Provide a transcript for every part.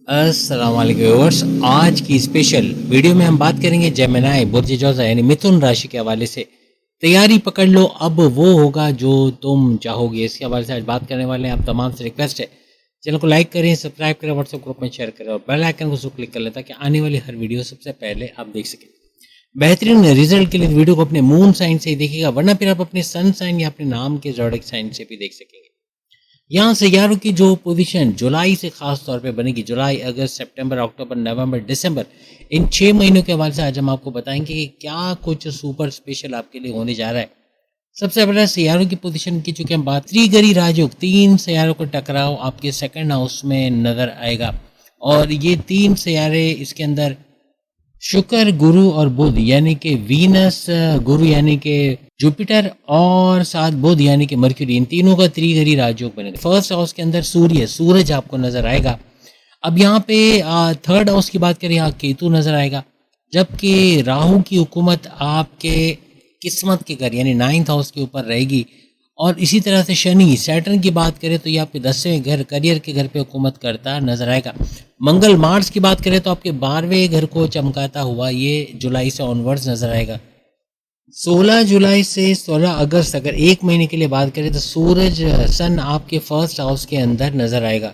अस्सलाम वालेकुम व्यूअर्स। आज की स्पेशल वीडियो में हम बात करेंगे जेमिनी बुर्ज जोज़ा यानी मिथुन राशि के हवाले से। तैयारी पकड़ लो, अब वो होगा जो तुम चाहोगे। इसके हवाले से आज बात करने वाले हैं। आप तमाम से रिक्वेस्ट है, चैनल को लाइक करें, सब्सक्राइब करें, व्हाट्सएप ग्रुप में शेयर करें और बेल आइकन को जरूर क्लिक कर लें ताकि आने वाली हर वीडियो सबसे पहले आप देख सकें। बेहतरीन रिजल्ट के लिए वीडियो को अपने मून साइन से ही देखिएगा, वरना फिर आप अपने सन साइन या अपने नाम के ज़ोडिएक साइन से भी देख सकेंगे। यहाँ सैयारों की जो पोजीशन जुलाई से खास तौर पे बनेगी, जुलाई, अगस्त, सितंबर, अक्टूबर, नवंबर, दिसंबर, इन 6 महीनों के हवाले से आज हम आपको बताएंगे कि क्या कुछ सुपर स्पेशल आपके लिए होने जा रहा है। सबसे पहले सैयारों की पोजीशन की चूंकि हम बात, त्रिगरी राजयोग, 3 सैयारों का टकराव आपके सेकंड हाउस में नजर आएगा और ये 3 सैयारे इसके अंदर शुक्र, गुरु और बुध यानी कि वीनस, गुरु यानी कि जुपिटर और साथ बुध यानी कि मर्क्यूरी, इन तीनों का त्रिगरी राजयोग बनेगा। फर्स्ट हाउस के अंदर सूरज आपको नजर आएगा। अब यहाँ पे थर्ड हाउस की बात करें, यहाँ केतु नजर आएगा, जबकि राहु की हुकूमत आपके किस्मत के घर यानी 9th हाउस के ऊपर रहेगी। और इसी तरह से शनि, सैटर्न की बात करें तो ये आपके 10वें घर, करियर के घर पे हुकूमत करता नजर आएगा। मंगल, मार्स की बात करें तो आपके 12वें घर को चमकाता हुआ ये जुलाई से ऑनवर्ड्स नजर आएगा। 16 जुलाई से 16 अगस्त, अगर एक महीने के लिए बात करें तो सूरज, सन आपके फर्स्ट हाउस के अंदर नजर आएगा।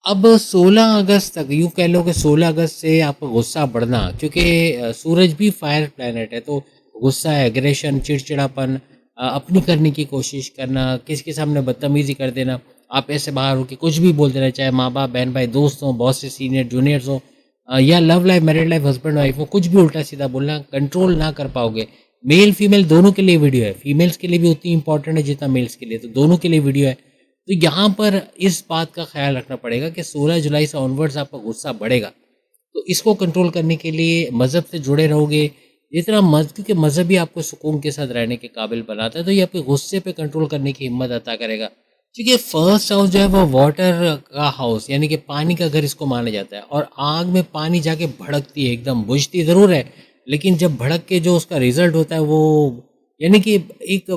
अब 16 अगस्त तक यूँ कह लो कि 16 अगस्त से आपका गुस्सा बढ़ना, क्योंकि सूरज भी फायर प्लैनेट है, तो गुस्सा, एग्रेशन, चिड़चिड़ापन, अपनी करने की कोशिश करना, किसी के सामने बदतमीजी कर देना, आप ऐसे बाहर हो कि कुछ भी बोल देना, चाहे माँ बाप, बहन भाई, दोस्त हों, बॉस से सीनियर जूनियर्स हो, या love life, married life, husband wife हो, कुछ भी उल्टा सीधा बोलना, कंट्रोल ना कर पाओगे। मेल फीमेल दोनों के लिए वीडियो है, फीमेल्स के लिए भी उतनी इंपॉर्टेंट है जितना मेल्स के लिए, तो दोनों के लिए वीडियो है। तो यहाँ पर इस बात का ख्याल रखना पड़ेगा कि 16 जुलाई से ऑनवर्ड्स आपका गुस्सा बढ़ेगा, तो इसको कंट्रोल करने के लिए मज़हब से जुड़े रहोगे। जितना क्योंकि मज़हब ही आपको सुकून के साथ रहने के काबिल बनाता है, तो ये आपके गुस्से पे कंट्रोल करने की हिम्मत अता करेगा। क्योंकि फर्स्ट हाउस जो है वो वाटर का हाउस यानी कि पानी का घर इसको माना जाता है, और आग में पानी जाके भड़कती है, एकदम बुझती ज़रूर है, लेकिन जब भड़क के जो उसका रिजल्ट होता है वो यानी कि एक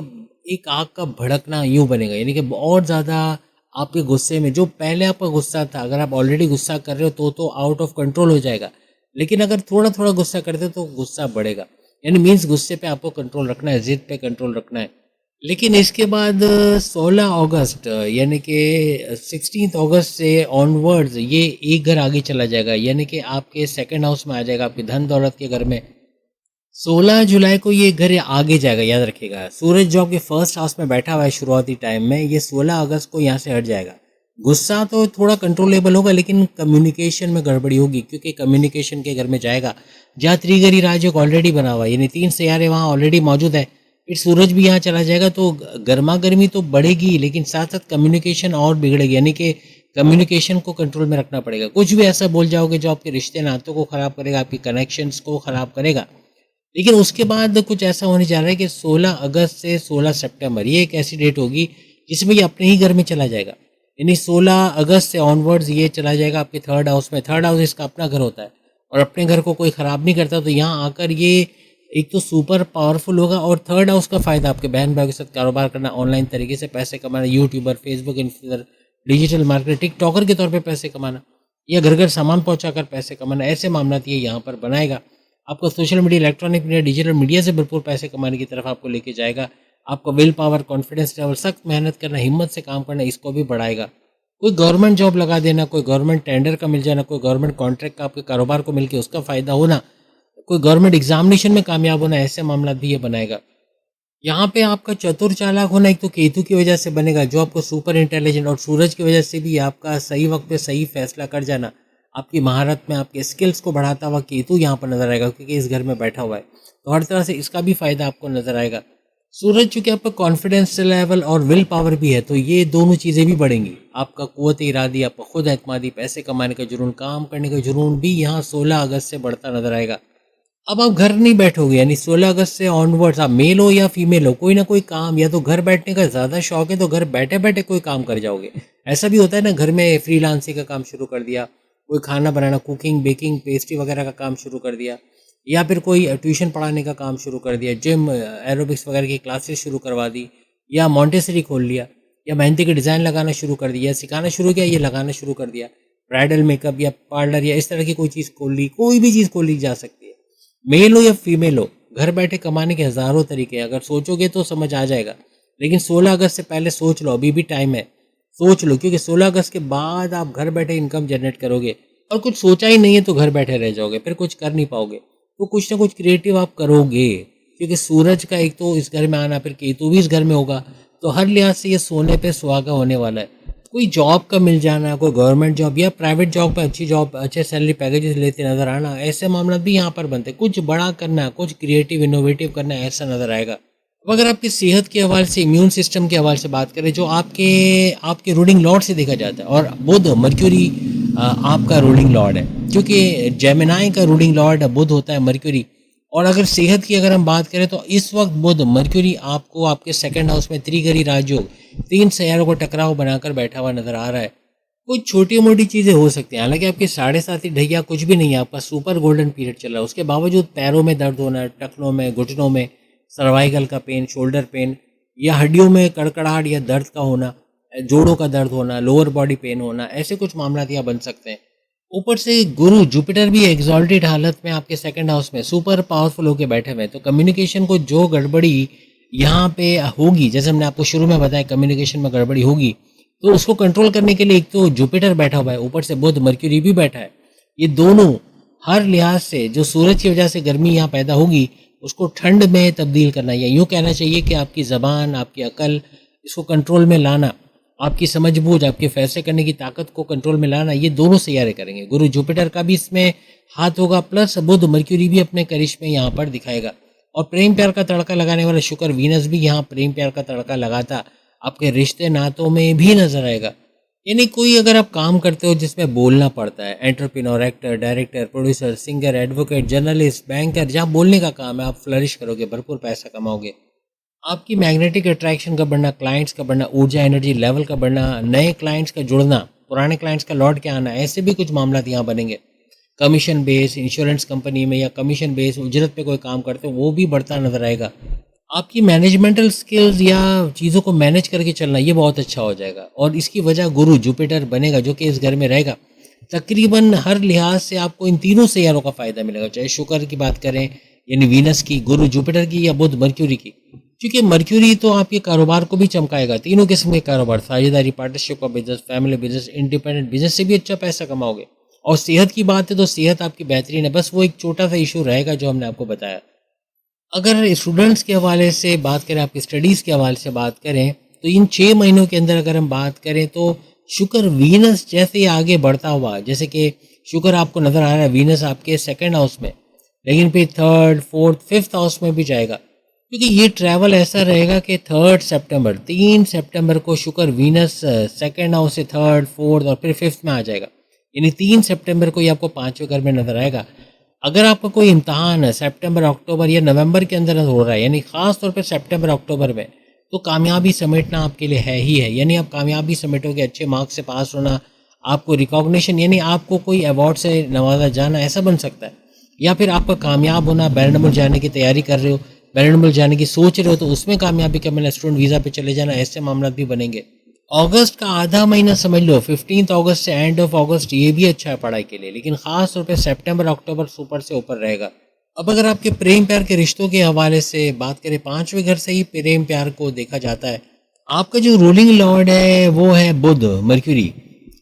एक आग का भड़कना यूँ बनेगा, यानी कि और ज़्यादा आपके गुस्से में, जो पहले आपका गुस्सा था, अगर आप ऑलरेडी गुस्सा कर रहे हो तो आउट ऑफ कंट्रोल हो जाएगा, लेकिन अगर थोड़ा थोड़ा गुस्सा करते हो तो गुस्सा बढ़ेगा। यानी मीन्स गुस्से पे आपको कंट्रोल रखना है, जिद पे कंट्रोल रखना है। लेकिन इसके बाद 16 अगस्त यानी कि 16 अगस्त से ऑनवर्ड्स ये एक घर आगे चला जाएगा, यानी कि आपके सेकंड हाउस में आ जाएगा, आपके धन दौलत के घर में। 16 जुलाई को ये घर आगे जाएगा, याद रखिएगा। सूरज जो आपके फर्स्ट हाउस में बैठा हुआ है शुरुआती टाइम में, ये 16 अगस्त को यहाँ से हट जाएगा। गुस्सा तो थोड़ा कंट्रोलेबल होगा, लेकिन कम्युनिकेशन में गड़बड़ी होगी, क्योंकि कम्युनिकेशन के घर में जाएगा जहाँ त्रिगरी राजयोग ऑलरेडी बना हुआ है, यानी 3 सैयारे वहाँ ऑलरेडी मौजूद है। फिर सूरज भी यहाँ चला जाएगा, तो गर्मा गर्मी तो बढ़ेगी, लेकिन साथ साथ कम्युनिकेशन और बिगड़ेगी, यानी कि कम्युनिकेशन को कंट्रोल में रखना पड़ेगा। कुछ भी ऐसा बोल जाओगे जो आपके रिश्ते नातों को ख़राब करेगा, आपकी कनेक्शंस को ख़राब करेगा। लेकिन उसके बाद कुछ ऐसा होने जा रहा है कि 16 अगस्त से 16 सितंबर ये एक ऐसी डेट होगी जिसमें ये अपने ही घर में चला जाएगा। यानी 16 अगस्त से ऑनवर्ड्स ये चला जाएगा आपके थर्ड हाउस में। थर्ड हाउस इसका अपना घर होता है और अपने घर को कोई ख़राब नहीं करता, तो यहाँ आकर ये एक तो सुपर पावरफुल होगा, और थर्ड हाउस का फ़ायदा आपके बहन भाई के साथ कारोबार करना, ऑनलाइन तरीके से पैसे कमाना, YouTuber, Facebook influencer, digital marketer, TikToker के तौर पर पैसे कमाना, या घर घर सामान पहुँचा कर पैसे कमाना, ऐसे मामला ये यहाँ पर बनाएगा। आपको social media, electronic media, digital media से भरपूर पैसे कमाने की तरफ आपको लेके जाएगा। आपका विल पावर, कॉन्फिडेंस लेवल, सख्त मेहनत करना, हिम्मत से काम करना, इसको भी बढ़ाएगा। कोई गवर्नमेंट जॉब लगा देना, कोई गवर्नमेंट टेंडर का मिल जाना, कोई गवर्नमेंट कॉन्ट्रैक्ट का आपके कारोबार को मिलकर उसका फ़ायदा होना, कोई गवर्नमेंट एग्जामिनेशन में कामयाब होना, ऐसे मामला भी ये बनाएगा। यहाँ पे आपका चतुर चालाक होना एक तो केतु की वजह से बनेगा, जो आपको सुपर इंटेलिजेंट, और सूरज की वजह से भी आपका सही वक्त पे सही फैसला कर जाना, आपकी महारत में आपके स्किल्स को बढ़ाता हुआ केतु यहाँ पर नजर आएगा, क्योंकि इस घर में बैठा हुआ है, तो हर तरह से इसका भी फायदा आपको नजर आएगा। सूरज चूंकि आपका कॉन्फिडेंस लेवल और विल पावर भी है, तो ये दोनों चीज़ें भी बढ़ेंगी। आपका कुव्वत इरादी, आपका खुद एतमादी, पैसे कमाने का जुनून, काम करने का जुनून भी यहाँ 16 अगस्त से बढ़ता नजर आएगा। अब आप घर नहीं बैठोगे, यानी 16 अगस्त से ऑनवर्ड्स आप मेल हो या फीमेल हो, कोई ना कोई काम, या तो घर बैठने का ज़्यादा शौक है तो घर बैठे बैठे कोई काम कर जाओगे। ऐसा भी होता है ना, घर में फ्रीलांसिंग का काम शुरू कर दिया, कोई खाना बनाना, कुकिंग, बेकिंग, पेस्ट्री वगैरह का काम शुरू कर दिया, या फिर कोई ट्यूशन पढ़ाने का काम शुरू कर दिया, जिम, एरोबिक्स वगैरह की क्लासेस शुरू करवा दी, या मॉन्टेसरी खोल लिया, या मेहंदी के डिज़ाइन लगाना शुरू कर दिया, सिखाना शुरू किया, ये लगाना शुरू कर दिया। ब्राइडल मेकअप या पार्लर या इस तरह की कोई चीज़ खोल ली, कोई भी चीज़ खोल ली जा सकती है। मेल हो या फीमेल हो, घर बैठे कमाने के हज़ारों तरीके हैं, अगर सोचोगे तो समझ आ जाएगा। लेकिन 16 अगस्त से पहले सोच लो, अभी भी टाइम है, सोच लो, क्योंकि 16 अगस्त के बाद आप घर बैठे इनकम जनरेट करोगे और कुछ सोचा ही नहीं है तो घर बैठे रह जाओगे, फिर कुछ कर नहीं पाओगे। तो कुछ ना कुछ क्रिएटिव आप करोगे, क्योंकि सूरज का एक तो इस घर में आना, फिर केतु भी इस घर में होगा, तो हर लिहाज से ये सोने पे सुहागा होने वाला है। कोई जॉब का मिल जाना, कोई गवर्नमेंट जॉब या प्राइवेट जॉब पे अच्छी जॉब, अच्छे सैलरी पैकेजेस लेते नजर आना, ऐसे मामला भी यहाँ पर बनते। कुछ बड़ा करना, कुछ क्रिएटिव इनोवेटिव करना, ऐसा नजर आएगा। अब अगर आपकी सेहत के हवाले से, इम्यून सिस्टम के हवाले से बात करें, जो आपके आपके रूलिंग लॉर्ड से देखा जाता है, और बुध मर्क्यूरी आपका रूलिंग लॉर्ड है, क्योंकि जेमिनाई का रूलिंग लॉर्ड बुध होता है मर्क्यूरी। और अगर सेहत की अगर हम बात करें तो इस वक्त बुध मर्क्यूरी आपको आपके सेकंड हाउस में त्रिगरी राजयोग, 3 सैयारों को टकराव बनाकर बैठा हुआ नजर आ रहा है। कुछ छोटी मोटी चीज़ें हो सकती हैं, हालांकि आपकी 7.5 ढैया कुछ भी नहीं है, आपका सुपर गोल्डन पीरियड चल रहा है। उसके बावजूद पैरों में दर्द होना, टखनों में, घुटनों में, सर्वाइकल का पेन, शोल्डर पेन, या हड्डियों में कड़कड़ाहट या दर्द का होना, जोड़ों का दर्द होना, लोअर बॉडी पेन होना, ऐसे कुछ मामला यहाँ बन सकते हैं। ऊपर से गुरु जुपिटर भी एग्जॉल्टेड हालत में आपके सेकंड हाउस में सुपर पावरफुल होकर बैठे हुए हैं, तो कम्युनिकेशन को जो गड़बड़ी यहाँ पे होगी, जैसे हमने आपको शुरू में बताया कम्युनिकेशन में गड़बड़ी होगी, तो उसको कंट्रोल करने के लिए एक तो जुपिटर बैठा हुआ है, ऊपर से बुध मर्क्यूरी भी बैठा है। ये दोनों हर लिहाज से जो सूरज की वजह से गर्मी यहाँ पैदा होगी, उसको ठंड में तब्दील करना, या यूँ कहना चाहिए कि आपकी ज़बान, आपकी अकल, इसको कंट्रोल में लाना, आपकी समझबूझ, आपके फैसले करने की ताकत को कंट्रोल में लाना, ये दोनों सैयारे करेंगे। गुरु जुपिटर का भी इसमें हाथ होगा, प्लस बुध मर्क्यूरी भी अपने करिश्मे यहाँ पर दिखाएगा। और प्रेम प्यार का तड़का लगाने वाला शुक्र वीनस भी यहाँ प्रेम प्यार का तड़का लगाता आपके रिश्ते नातों में भी नजर आएगा। यानी कोई अगर आप काम करते हो जिसमें बोलना पड़ता है, entrepreneur, actor, director, producer, singer, advocate, journalist, banker, जहाँ बोलने का काम है, आप फ्लरिश करोगे, भरपूर पैसा कमाओगे। आपकी मैग्नेटिक अट्रैक्शन का बढ़ना, क्लाइंट्स का बढ़ना, ऊर्जा एनर्जी लेवल का बढ़ना, नए क्लाइंट्स का जुड़ना, पुराने क्लाइंट्स का लौट के आना, ऐसे भी कुछ मामला यहाँ बनेंगे। कमीशन बेस इंश्योरेंस कंपनी में या कमीशन बेस उजरत पे कोई काम करते हो, वो भी बढ़ता नजर आएगा। आपकी मैनेजमेंटल स्किल्स या चीज़ों को मैनेज करके चलना, ये बहुत अच्छा हो जाएगा। और इसकी वजह गुरु जुपिटर बनेगा, जो कि इस घर में रहेगा। तकरीबन हर लिहाज से आपको इन तीनों सैयारों का फ़ायदा मिलेगा, चाहे शुक्र की बात करें, यानी वीनस की, गुरु जुपिटर की, या बुध मर्क्यूरी की। क्योंकि मर्क्यूरी तो आपके कारोबार को भी चमकाएगा, तीनों किस्म के कारोबार, साझेदारी, पार्टनरशिप का business, family business, independent business से भी अच्छा पैसा कमाओगे। और सेहत की बात है तो सेहत आपकी बेहतरीन है, बस वो एक छोटा सा इशू रहेगा जो हमने आपको बताया। अगर स्टूडेंट्स के हवाले से बात करें, आपकी स्टडीज़ के हवाले से बात करें, तो इन 6 महीनों के अंदर अगर हम बात करें तो शुक्र वीनस जैसे ही आगे बढ़ता हुआ, जैसे कि शुक्र आपको नज़र आ रहा है वीनस आपके सेकंड हाउस में, लेकिन फिर थर्ड, फोर्थ, फिफ्थ हाउस में भी जाएगा, क्योंकि ये ट्रैवल ऐसा रहेगा कि 3 सितंबर, 3 सितंबर को शुक्र वीनस सेकंड हाउस से थर्ड, फोर्थ और फिर फिफ्थ में आ जाएगा। यानी 3 सितंबर को ये आपको 5वें घर में नजर आएगा। अगर आपका कोई इम्तहान है सितंबर, अक्टूबर या नवंबर के अंदर हो रहा है, यानी ख़ास तौर पर सितंबर, अक्टूबर में, तो कामयाबी समेटना आपके लिए है ही है। यानी आप कामयाबी समेटोगे, अच्छे मार्क्स से पास होना, आपको रिकॉग्निशन, यानी आपको कोई अवार्ड से नवाजा जाना, ऐसा बन सकता है। या फिर आपका कामयाब होना, बैरनमुल्क जाने की तैयारी कर रहे हो, बैरनमुल्क जाने की सोच रहे हो, तो उसमें कामयाबी का मिलना, स्टूडेंट वीज़ा पे चले जाना, ऐसे मामला भी बनेंगे। अगस्त का आधा महीना समझ लो, 15 अगस्त से एंड ऑफ अगस्त, ये भी अच्छा है पढ़ाई के लिए, लेकिन ख़ास तौर पे सितंबर, अक्टूबर सुपर से ऊपर रहेगा। अब अगर आपके प्रेम प्यार के रिश्तों के हवाले से बात करें, 5वें घर से ही प्रेम प्यार को देखा जाता है। आपका जो रूलिंग लॉर्ड है वो है बुध मर्क्यूरी,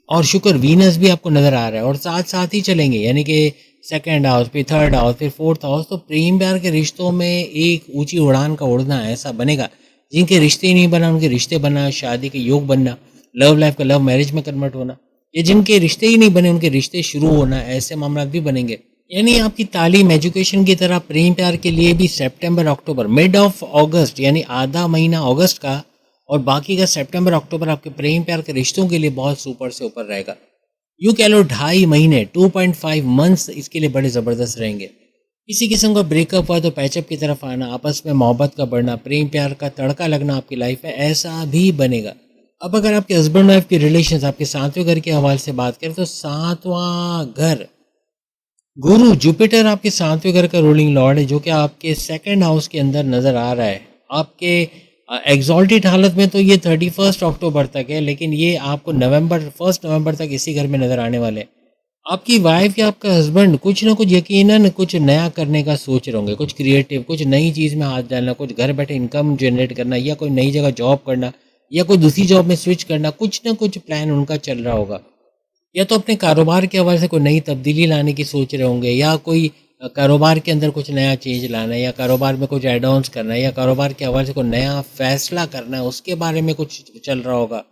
और शुक्र वीनस भी आपको नज़र आ रहा है, और साथ साथ ही चलेंगे, यानी कि सेकेंड हाउस, फिर थर्ड हाउस, फिर फोर्थ हाउस। तो प्रेम प्यार के रिश्तों में एक ऊंची उड़ान का उड़ना ऐसा बनेगा। जिनके रिश्ते ही नहीं बना उनके रिश्ते बनना, शादी के योग बनना, लव लाइफ का लव मैरिज में कन्वर्ट होना, या जिनके रिश्ते ही नहीं बने उनके रिश्ते शुरू होना, ऐसे मामला भी बनेंगे। यानी आपकी तालीम, एजुकेशन की तरह प्रेम प्यार के लिए भी सितंबर, अक्टूबर, मिड ऑफ अगस्त, यानी आधा महीना अगस्त का और बाकी का सितंबर, अक्टूबर आपके प्रेम प्यार के रिश्तों के लिए बहुत सुपर से ऊपर रहेगा। यूँ कह लो 2.5 महीने, 2.5 मंथ्स इसके लिए बड़े ज़बरदस्त रहेंगे। किसी किस्म का ब्रेकअप हुआ तो पैचअप की तरफ आना, आपस में मोहब्बत का बढ़ना, प्रेम प्यार का तड़का लगना आपकी लाइफ में, ऐसा भी बनेगा। अब अगर आपके हस्बैंड वाइफ के रिलेशंस, आपके 7वें घर के हवाले से बात करें, तो 7वां घर, गुरु जुपिटर आपके 7वें घर का रूलिंग लॉर्ड है, जो कि आपके सेकंड हाउस के अंदर नज़र आ रहा है। आपके एग्जॉल्टेड हालत में तो ये 31 अक्टूबर तक है, लेकिन ये आपको नवंबर 1 नवंबर तक इसी घर में नज़र आने वाले हैं। आपकी वाइफ या आपका हस्बैंड कुछ ना कुछ यकीनन कुछ नया करने का सोच रहे होंगे, कुछ क्रिएटिव, कुछ नई चीज़ में हाथ डालना, कुछ घर बैठे इनकम जनरेट करना, या कोई नई जगह जॉब करना, या कोई दूसरी जॉब में स्विच करना, कुछ ना कुछ प्लान उनका चल रहा होगा। या तो अपने कारोबार के हवाले से कोई नई तब्दीली लाने की सोच रहे होंगे, या कोई कारोबार के अंदर कुछ नया चेंज लाना है, या कारोबार में कुछ एड ऑन्स करना है, या कारोबार के हवाले से कोई नया फैसला करना है, उसके बारे में कुछ चल रहा होगा।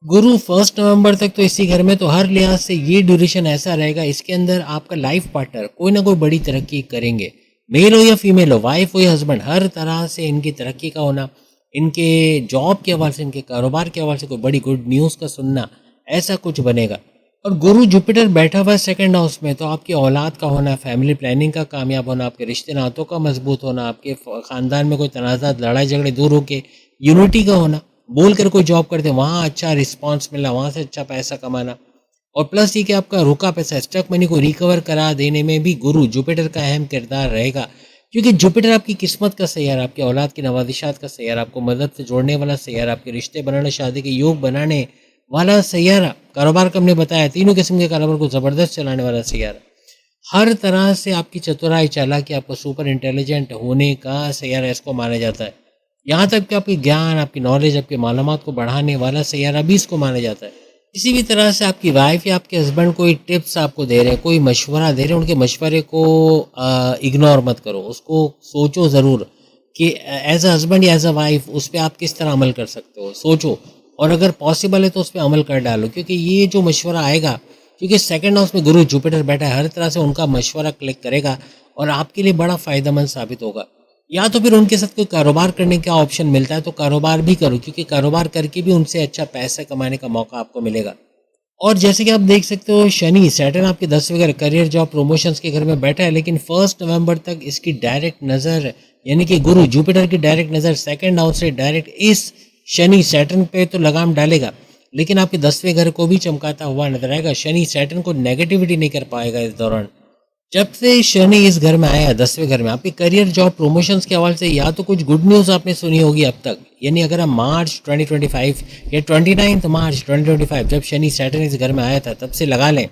गुरु 1 नवंबर तक तो इसी घर में, तो हर लिहाज से ये ड्यूरेशन ऐसा रहेगा, इसके अंदर आपका लाइफ पार्टनर कोई ना कोई बड़ी तरक्की करेंगे। मेल हो या फीमेल हो, वाइफ हो या हस्बैंड, हर तरह से इनकी तरक्की का होना, इनके जॉब के हवाले से, इनके कारोबार के हवाले से कोई बड़ी गुड न्यूज़ का सुनना, ऐसा कुछ बनेगा। और गुरु जुपिटर बैठा हुआ है सेकंड हाउस में, तो आपकी औलाद का होना, फैमिली प्लानिंग का कामयाब होना, आपके रिश्ते नातों का मजबूत होना, आपके ख़ानदान में कोई तनाज़ात लड़ाई झगड़े दूर होके यूनिटी का होना, बोल कर कोई जॉब करते वहाँ अच्छा रिस्पांस मिलना, वहाँ से अच्छा पैसा कमाना, और प्लस ये कि आपका रुका पैसा, स्टक मनी को रिकवर करा देने में भी गुरु जुपिटर का अहम किरदार रहेगा। क्योंकि जुपिटर आपकी किस्मत का सैयारा, आपकी औलाद की नवाजिशात का सैयारा, आपको मदद से जोड़ने वाला सैयारा, आपके रिश्ते बनाने, शादी के योग बनाने वाला सैयारा, कारोबार का हमने बताया तीनों किस्म के कारोबार को ज़बरदस्त चलाने वाला सैयारा, हर तरह से आपकी चतुराई चालाकी, आपको सुपर इंटेलिजेंट होने का सैयारा इसको माना जाता है। यहाँ तक कि आपकी ज्ञान, आपकी नॉलेज, आपके मालूमात को बढ़ाने वाला सैयारा भी इसको माना जाता है। किसी भी तरह से आपकी वाइफ या आपके हस्बैंड कोई टिप्स आपको दे रहे हैं, कोई मशवरा दे रहे हैं, उनके मशवरे को इग्नोर मत करो, उसको सोचो ज़रूर कि एज अ हस्बैंड या एज अ वाइफ उस पर आप किस तरह अमल कर सकते हो, सोचो, और अगर पॉसिबल है तो उस पर अमल कर डालो। क्योंकि ये जो मशवरा आएगा, क्योंकि सेकंड हाउस में गुरु जुपिटर बैठा है, हर तरह से उनका मशवरा क्लिक करेगा और आपके लिए बड़ा फ़ायदेमंद साबित होगा। या तो फिर उनके साथ कोई कारोबार करने का ऑप्शन मिलता है तो कारोबार भी करो, क्योंकि कारोबार करके भी उनसे अच्छा पैसा कमाने का मौका आपको मिलेगा। और जैसे कि आप देख सकते हो, शनि सैटर्न आपके 10वें घर, करियर जॉब प्रमोशंस के घर में बैठा है, लेकिन 1 नवंबर तक इसकी डायरेक्ट नज़र, यानी कि गुरु जुपिटर की डायरेक्ट नज़र सेकंड हाउस से डायरेक्ट इस शनि सैटर्न पे तो लगाम डालेगा, लेकिन आपके 10वें घर को भी चमकाता हुआ नजर आएगा। शनि सैटर्न को नेगेटिविटी नहीं कर पाएगा इस दौरान। जब से शनि इस घर में आया, 10वें घर में, आपके करियर जॉब प्रमोशंस के हवाले से या तो कुछ गुड न्यूज़ आपने सुनी होगी अब तक, यानी अगर हम मार्च 2025 या 29 मार्च 2025 जब शनि सैटर्न इस घर में आया था तब से लगा लें,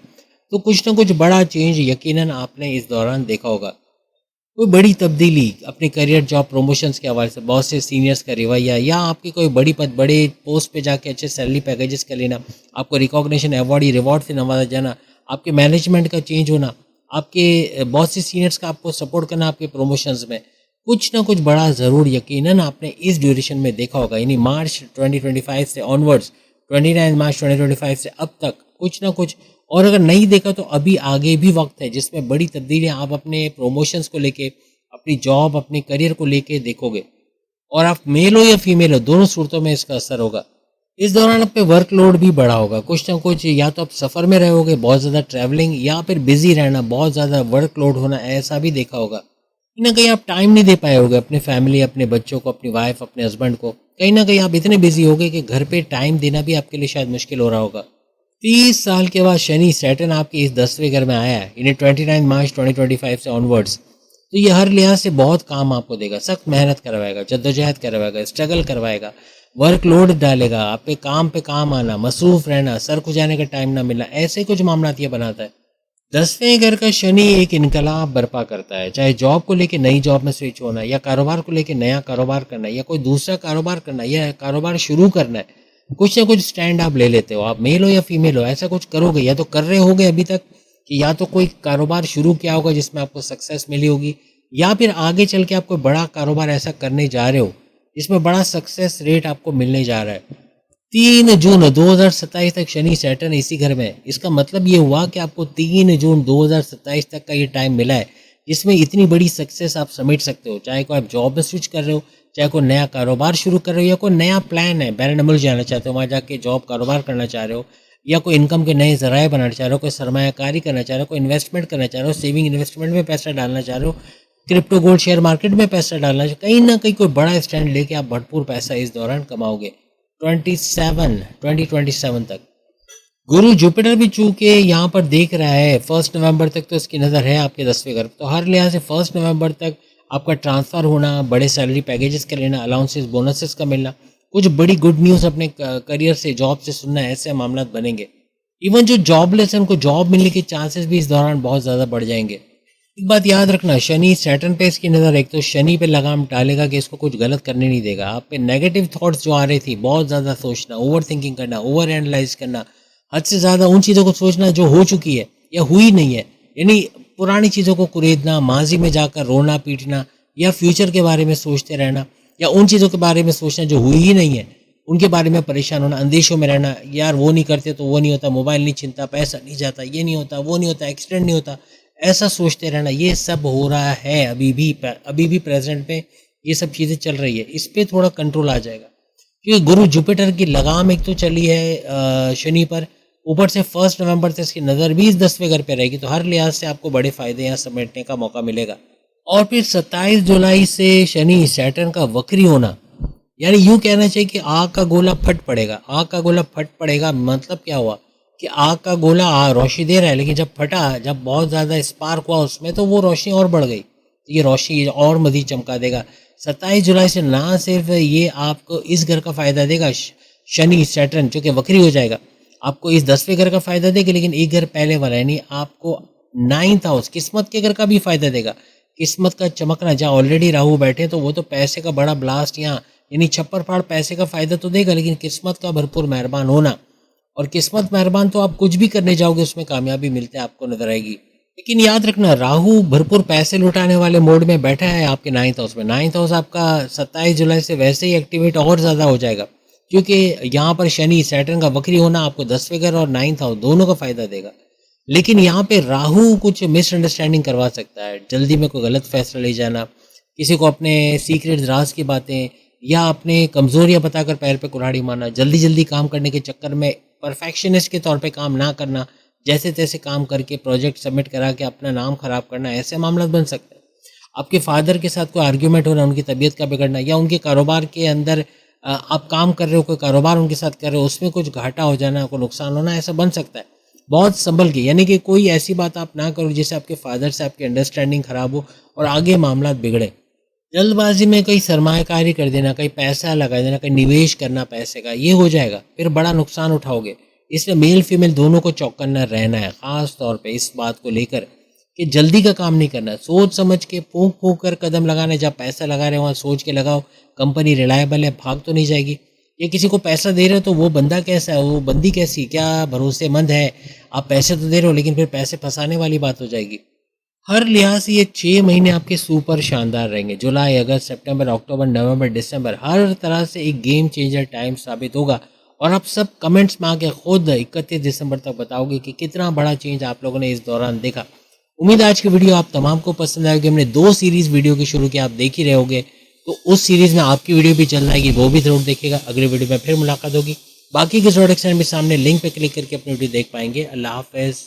तो कुछ ना कुछ बड़ा चेंज यकीनन आपने इस दौरान देखा होगा। कोई बड़ी तब्दीली अपने करियर जॉब प्रमोशंस के हवाले से, बॉस से सीनियर्स का रवैया, या आपकी कोई बड़े पोस्ट पे जाके अच्छे सैलरी पैकेजेस का लेना, आपको रिकॉग्निशन, अवार्ड, रिवॉर्ड से नवाजा जाना, आपके मैनेजमेंट का चेंज होना, आपके बॉस से सीनियर्स का आपको सपोर्ट करना आपके प्रमोशंस में, कुछ ना कुछ बड़ा ज़रूर यकीनन आपने इस ड्यूरेशन में देखा होगा। यानी मार्च 2025 से ऑनवर्ड्स, 29 मार्च 2025 से अब तक कुछ ना कुछ। और अगर नहीं देखा तो अभी आगे भी वक्त है जिसमें बड़ी तब्दीलियां आप अपने प्रमोशंस को लेके, अपनी जॉब, अपने करियर को लेके देखोगे। और आप मेल हो या फीमेल हो, दोनों सूरतों में इसका असर होगा। इस दौरान आप पे वर्कलोड भी बढ़ा होगा, कुछ ना कुछ, या तो आप सफ़र में रहोगे, बहुत ज़्यादा ट्रैवलिंग, या फिर बिजी रहना, बहुत ज़्यादा वर्कलोड होना, ऐसा भी देखा होगा। कहीं ना कहीं आप टाइम नहीं दे पाए होगे अपने फैमिली, अपने बच्चों को, अपनी वाइफ, अपने हस्बैंड को। कहीं ना कहीं आप इतने बिजी हो गए कि घर पे टाइम देना भी आपके लिए शायद मुश्किल हो रहा होगा। 30 साल के बाद शनि सैटर्न आपके इस 10वें घर में आया है, यानी 29 मार्च 2025 से ऑनवर्ड्स, तो ये हर लिहाज से बहुत काम आपको देगा, सख्त मेहनत करवाएगा, जद्दोजहद करवाएगा, स्ट्रगल करवाएगा, वर्कलोड डालेगा, आप पे काम आना, मसरूफ रहना, सर खुजाने का टाइम ना मिलना, ऐसे कुछ मामला ये बनाता है। 10वें घर का शनि एक इनकलाब बर्पा करता है, चाहे जॉब को लेके नई जॉब में स्विच होना, या कारोबार को लेके नया कारोबार करना, या कोई दूसरा कारोबार करना, या कारोबार शुरू करना है, कुछ ना कुछ स्टैंड आप ले लेते हो। आप मेल हो या फीमेल हो, ऐसा कुछ करोगे, या तो कर रहे होगे अभी तक, कि या तो कोई कारोबार शुरू किया होगा जिसमें आपको सक्सेस मिली होगी, या फिर आगे चल के आप कोई बड़ा कारोबार ऐसा करने जा रहे हो जिसमें बड़ा सक्सेस रेट आपको मिलने जा रहा है। 3 जून 2027 तक शनि सैटर्न इसी घर में है। इसका मतलब ये हुआ कि आपको 3 जून 2027 तक का ये टाइम मिला है जिसमें इतनी बड़ी सक्सेस आप समेट सकते हो। चाहे कोई आप जॉब में स्विच कर रहे हो, चाहे कोई नया कारोबार शुरू कर रहे हो, या कोई नया प्लान है, बैरन मुल्क जाना चाहते हो, वहाँ जाके जॉब कारोबार करना चाह रहे हो, या कोई इनकम के नए ज़राए बनाना चाह रहे हो, कोई सरमायाकारी करना चाह रहे हो, कोई इन्वेस्टमेंट करना चाह रहे हो, सेविंग इन्वेस्टमेंट में पैसा डालना चाह रहे हो, क्रिप्टो गोल्ड शेयर मार्केट में पैसा डालना, कहीं ना कहीं कोई बड़ा स्टैंड लेके आप भरपूर पैसा इस दौरान कमाओगे। 2027 तक गुरु जुपिटर भी चूंकि यहाँ पर देख रहा है 1 नवंबर तक, तो इसकी नज़र है आपके 10वें घर, तो हर लिहाज से 1 नवंबर तक आपका ट्रांसफ़र होना, बड़े सैलरी पैकेजेस का लेना, अलाउंसेस बोनसेस का मिलना, कुछ बड़ी गुड न्यूज़ अपने करियर से, जॉब से सुनना, ऐसे मामला बनेंगे। इवन जो जॉबलेस हैं उनको जॉब मिलने के चांसेस भी इस दौरान बहुत ज़्यादा बढ़ जाएंगे। एक बात याद रखना, शनि सैटर्न पे इसकी नज़र, एक तो शनि पे लगाम डालेगा कि इसको कुछ गलत करने नहीं देगा। आप पे नेगेटिव थॉट्स जो आ रही थी, बहुत ज़्यादा सोचना, ओवर थिंकिंग करना, ओवर एनालाइज करना, हद से ज़्यादा उन चीज़ों को सोचना जो हो चुकी है या हुई नहीं है, यानी पुरानी चीज़ों को कुरेदना, माजी में जाकर रोना पीटना, या फ्यूचर के बारे में सोचते रहना, या उन चीज़ों के बारे में सोचना जो हुई ही नहीं है, उनके बारे में परेशान होना, अंदेशों में रहना, यार वो नहीं करते तो वो नहीं होता, मोबाइल नहीं छीनता, पैसा नहीं जाता, ये नहीं होता, वो नहीं होता, एक्सीडेंट नहीं होता, ऐसा सोचते रहना, ये सब हो रहा है अभी भी प्रेजेंट में ये सब चीज़ें चल रही है। इस पे थोड़ा कंट्रोल आ जाएगा, क्योंकि गुरु जुपिटर की लगाम एक तो चली है शनि पर, ऊपर से 1 नवंबर से इसकी नज़र भी इस 10वें घर पे रहेगी, तो हर लिहाज से आपको बड़े फायदे यहाँ समेटने का मौका मिलेगा। और फिर 27 जुलाई से शनि सैटर्न का वक्री होना, यानी यूं कहना चाहिए कि आग का गोला फट पड़ेगा। आग का गोला फट पड़ेगा मतलब क्या हुआ कि आग का गोला रोशनी दे रहा है, लेकिन जब फटा, जब बहुत ज़्यादा स्पार्क हुआ उसमें, तो वो रोशनी और बढ़ गई, ये रोशनी और मज़ीद चमका देगा। 27 जुलाई से ना सिर्फ ये आपको इस घर का फ़ायदा देगा, शनि सैटर्न जो कि वक्री हो जाएगा, आपको इस 10वें घर का फ़ायदा देगा, लेकिन एक घर पहले वाला यानी आपको 9th हाउस किस्मत के घर का भी फ़ायदा देगा। किस्मत का चमकना, जहाँ ऑलरेडी राहु बैठे तो वो तो पैसे का बड़ा ब्लास्ट यहाँ, यानी छप्पर फाड़ पैसे का फ़ायदा तो देगा, लेकिन किस्मत का भरपूर मेहरबान होना, और किस्मत मेहरबान तो आप कुछ भी करने जाओगे उसमें कामयाबी मिलते आपको नजर आएगी। लेकिन याद रखना, राहु भरपूर पैसे लुटाने वाले मोड में बैठा है आपके 9th हाउस में। 9th हाउस आपका 27 जुलाई से वैसे ही एक्टिवेट और ज़्यादा हो जाएगा, क्योंकि यहाँ पर शनि सैटर्न का वक्री होना आपको 10वें घर और 9th हाउस दोनों का फ़ायदा देगा। लेकिन यहाँ पे राहु कुछ मिसअंडरस्टैंडिंग करवा सकता है, जल्दी में कोई गलत फैसला ले जाना, किसी को अपने सीक्रेट राज की बातें या अपने कमज़ोरियाँ बताकर पैर पे कुल्हाड़ी मारना, जल्दी काम करने के चक्कर में परफेक्शनिस्ट के तौर पे काम ना करना, जैसे तैसे काम करके प्रोजेक्ट सबमिट करा के अपना नाम ख़राब करना, ऐसे मामला बन सकते हैं। आपके फादर के साथ कोई आर्ग्यूमेंट होना, उनकी तबीयत का बिगड़ना, या उनके कारोबार के अंदर आप काम कर रहे हो, कोई कारोबार उनके साथ कर रहे हो, उसमें कुछ घाटा हो जाना, कोई नुकसान होना, ऐसा बन सकता है। बहुत संभल के, यानी कि कोई ऐसी बात आप ना करो जिससे आपके फादर से आपकी अंडरस्टैंडिंग ख़राब हो और आगे मामला बिगड़े। जल्दबाजी में कहीं सरमायाकारी कर देना, कहीं पैसा लगा देना, कहीं निवेश करना पैसे का, ये हो जाएगा, फिर बड़ा नुकसान उठाओगे। इसलिए मेल फीमेल दोनों को चौकन्ना रहना है, ख़ास तौर पे इस बात को लेकर कि जल्दी का काम नहीं करना, सोच समझ के फूंक फूंक कर कदम लगाना। जब पैसा लगा रहे हो वहाँ सोच के लगाओ, कंपनी रिलायबल है, भाग तो नहीं जाएगी। ये किसी को पैसा दे रहे हो तो वो बंदा कैसा है, वो बंदी कैसी, क्या भरोसेमंद है। आप पैसे तो दे रहे हो लेकिन फिर पैसे फंसाने वाली बात हो जाएगी। हर लिहाज से ये 6 महीने आपके सुपर शानदार रहेंगे। जुलाई, अगस्त, सितंबर, अक्टूबर, नवंबर, दिसंबर, हर तरह से एक गेम चेंजर टाइम साबित होगा। और आप सब कमेंट्स में आके खुद 31 दिसंबर तक बताओगे कि कितना बड़ा चेंज आप लोगों ने इस दौरान देखा। उम्मीद है आज की वीडियो आप तमाम को पसंद आएगी। हमने 2 सीरीज़ वीडियो की शुरू की, आप देख ही रहे होगे, तो उस सीरीज़ में आपकी वीडियो भी चल जाएगी, वो भी ज़रूर देखिएगा। अगले वीडियो में फिर मुलाकात होगी। बाकी के प्रोडक्शन भी सामने लिंक पे क्लिक करके अपनी वीडियो देख पाएंगे। अल्लाह हाफ़िज़।